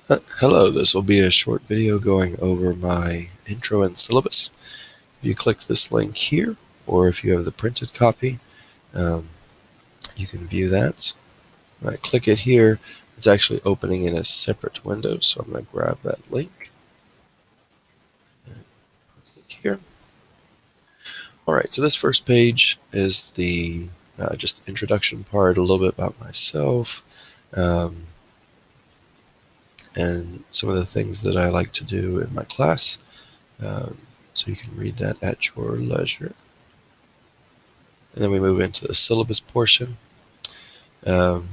Hello, this will be a short video going over my intro and syllabus. If you click this link here, or if you have the printed copy, um, you can view that. When I click it here, it's actually opening in a separate window, so I'm going to grab that link and click here. Alright, so this first page is the just introduction part, a little bit about myself, um, and some of the things that I like to do in my class. So you can read that at your leisure. And then we move into the syllabus portion. Um,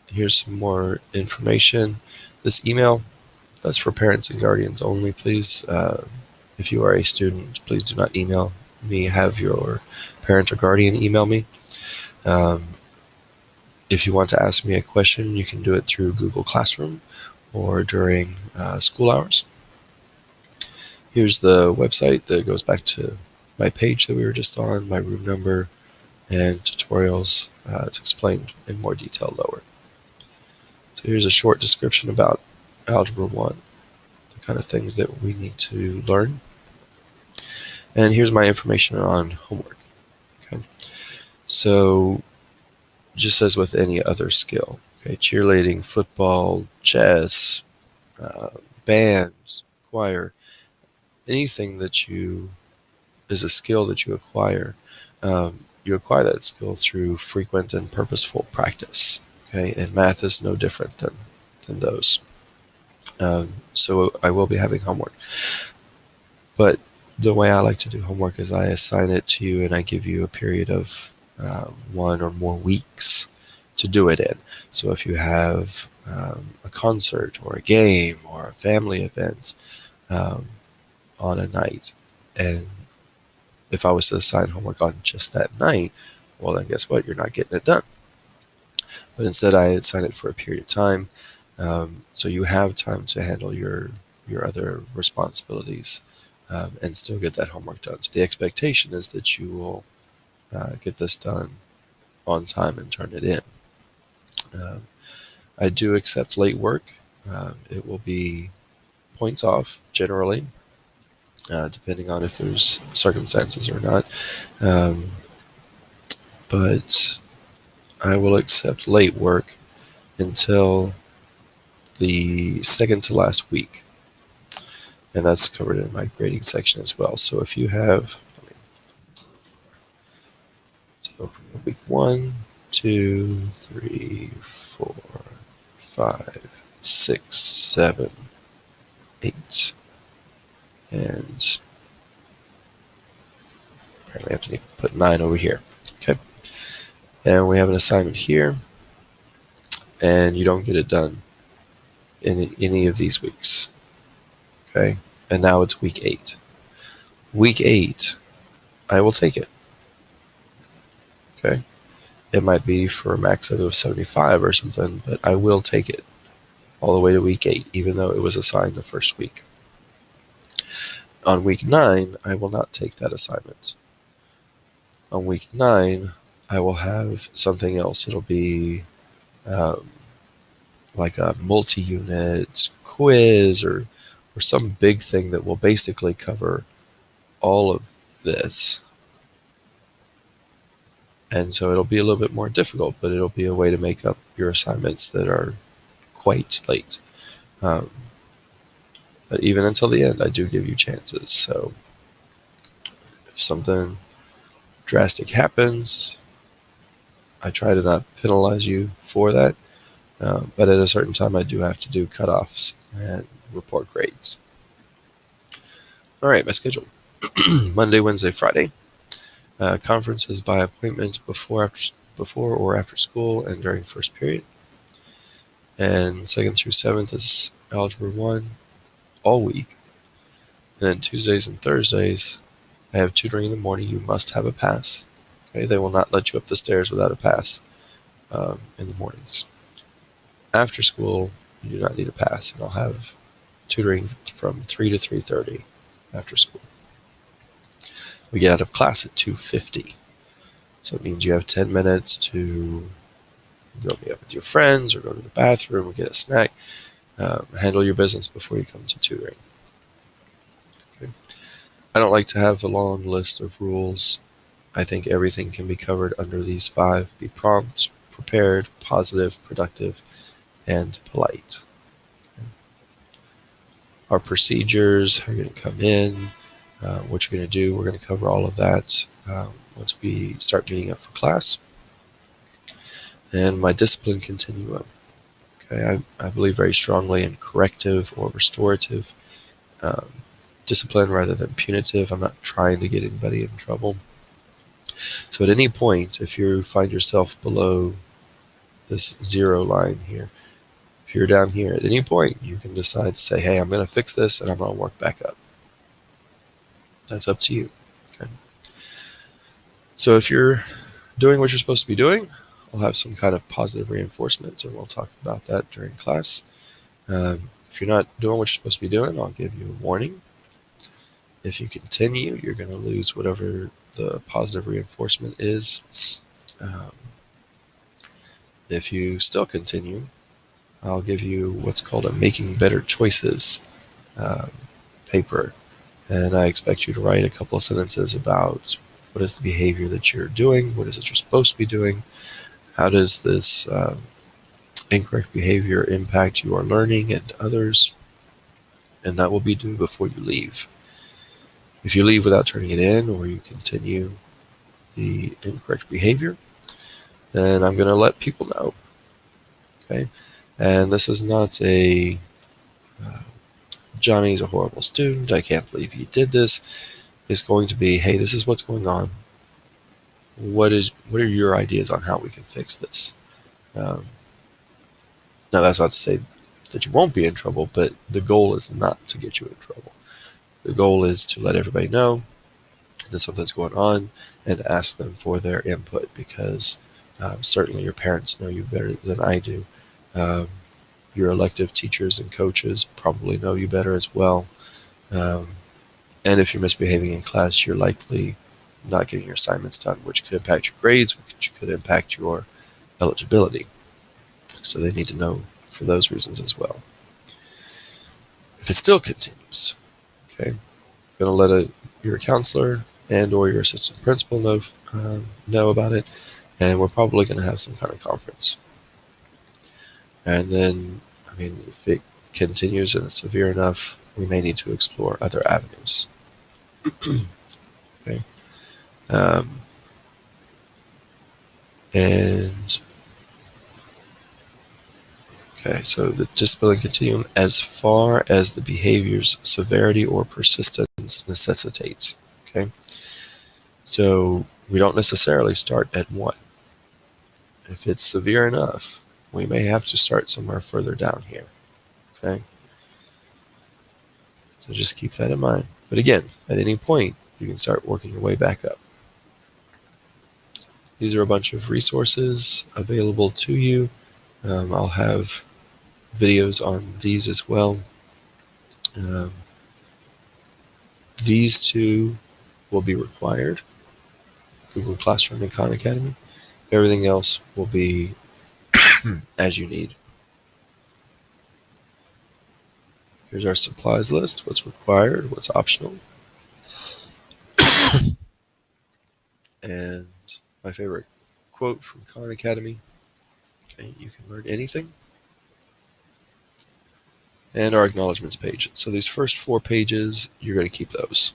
Here's some more information. This email, that's for parents and guardians only, please. If you are a student, please do not email me. Have your parent or guardian email me. Um, if you want to ask me a question, you can do it through Google Classroom or during school hours. Here's the website that goes back to my page that we were just on, my room number, and tutorials. It's explained in more detail lower. So here's a short description about Algebra 1, the kind of things that we need to learn. And here's my information on homework. Okay, so just as with any other skill, okay, cheerleading, football, chess, band, choir, anything that is a skill that you acquire that skill through frequent and purposeful practice. Okay, and math is no different than those. So I will be having homework. But the way I like to do homework is I assign it to you and I give you a period of 1 or more weeks to do it in. So if you have a concert or a game or a family event um, on a night, and if I was to assign homework on just that night, well then guess what? You're not getting it done. But instead I assign it for a period of time, so you have time to handle your other responsibilities and still get that homework done. So the expectation is that you will get this done on time and turn it in. I do accept late work. It will be points off generally, depending on if there's circumstances or not. But I will accept late work until the second to last week. And that's covered in my grading section as well. So if you have, open week 1, 2, 3, 4, 5, 6, 7, 8, and apparently I have to put 9 over here. Okay, and we have an assignment here, and you don't get it done in any of these weeks. Okay, and now it's week 8. Week 8, I will take it. Okay, it might be for a max of 75 or something, but I will take it all the way to week 8, even though it was assigned the first week. On week 9, I will not take that assignment. On week 9, I will have something else. It'll be like a multi-unit quiz or some big thing that will basically cover all of this. And so it'll be a little bit more difficult, but it'll be a way to make up your assignments that are quite late. But even until the end, I do give you chances. So if something drastic happens, I try to not penalize you for that. But at a certain time, I do have to do cutoffs and report grades. All right, my schedule. Monday, Wednesday, Friday. Conferences by appointment before or after school and during first period. And 2nd through 7th is Algebra 1 all week. And then Tuesdays and Thursdays, I have tutoring in the morning. You must have a pass. Okay, they will not let you up the stairs without a pass in the mornings. After school, you do not need a pass, and I'll have tutoring from 3 to 3:30 after school. We get out of class at 2:50, so it means you have 10 minutes to go meet up with your friends or go to the bathroom or get a snack. Handle your business before you come to tutoring. Okay. I don't like to have a long list of rules. I think everything can be covered under these 5. Be prompt, prepared, positive, productive, and polite. Our procedures, how you're going to come in, what you're going to do, we're going to cover all of that once we start meeting up for class. And my discipline continuum. Okay, I believe very strongly in corrective or restorative um, discipline rather than punitive. I'm not trying to get anybody in trouble. So at any point, if you find yourself below this 0 line here, if you're down here, at any point, you can decide to say, hey, I'm going to fix this and I'm going to work back up. That's up to you. Okay. So if you're doing what you're supposed to be doing, I'll have some kind of positive reinforcement, and we'll talk about that during class. If you're not doing what you're supposed to be doing, I'll give you a warning. If you continue, you're going to lose whatever the positive reinforcement is. If you still continue, I'll give you what's called a Making Better Choices paper. And I expect you to write a couple of sentences about what is the behavior that you're doing, what is it you're supposed to be doing, how does this incorrect behavior impact your learning and others, and that will be due before you leave. If you leave without turning it in, or you continue the incorrect behavior, then I'm going to let people know. Okay, and this is not a Johnny's a horrible student, I can't believe he did this. It's going to be, hey, this is what's going on. What are your ideas on how we can fix this? Now that's not to say that you won't be in trouble, but the goal is not to get you in trouble. The goal is to let everybody know that something's going on and ask them for their input, because certainly your parents know you better than I do. Your elective teachers and coaches probably know you better as well. And if you're misbehaving in class, you're likely not getting your assignments done, which could impact your grades, which could impact your eligibility. So they need to know for those reasons as well. If it still continues, okay, I'm going to let your counselor and or your assistant principal know about it, and we're probably going to have some kind of conference. And then, if it continues and it's severe enough, we may need to explore other avenues. Okay. Okay, so the discipline continuum as far as the behavior's severity or persistence necessitates. Okay, so we don't necessarily start at 1. If it's severe enough, we may have to start somewhere further down here. Okay, so just keep that in mind. But again, at any point, you can start working your way back up. These are a bunch of resources available to you. I'll have videos on these as well. These 2 will be required, Google Classroom and Khan Academy. Everything else will be as you need. Here's our supplies list, what's required, what's optional. And my favorite quote from Khan Academy, okay, you can learn anything. And our acknowledgements page. So these first 4 pages, you're going to keep those.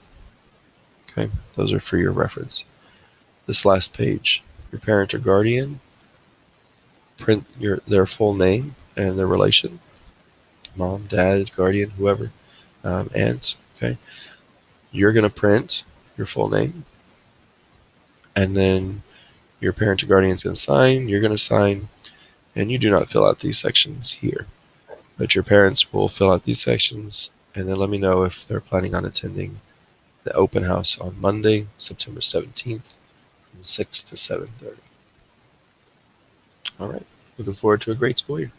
Okay, those are for your reference. This last page, your parent or guardian, print their full name and their relation, mom, dad, guardian, whoever, aunt. Okay, you're going to print your full name, and then your parent or guardian is going to sign. You're going to sign, and you do not fill out these sections here, but your parents will fill out these sections, and then let me know if they're planning on attending the open house on Monday, September 17th, from 6 to 7:30. All right, looking forward to a great school year.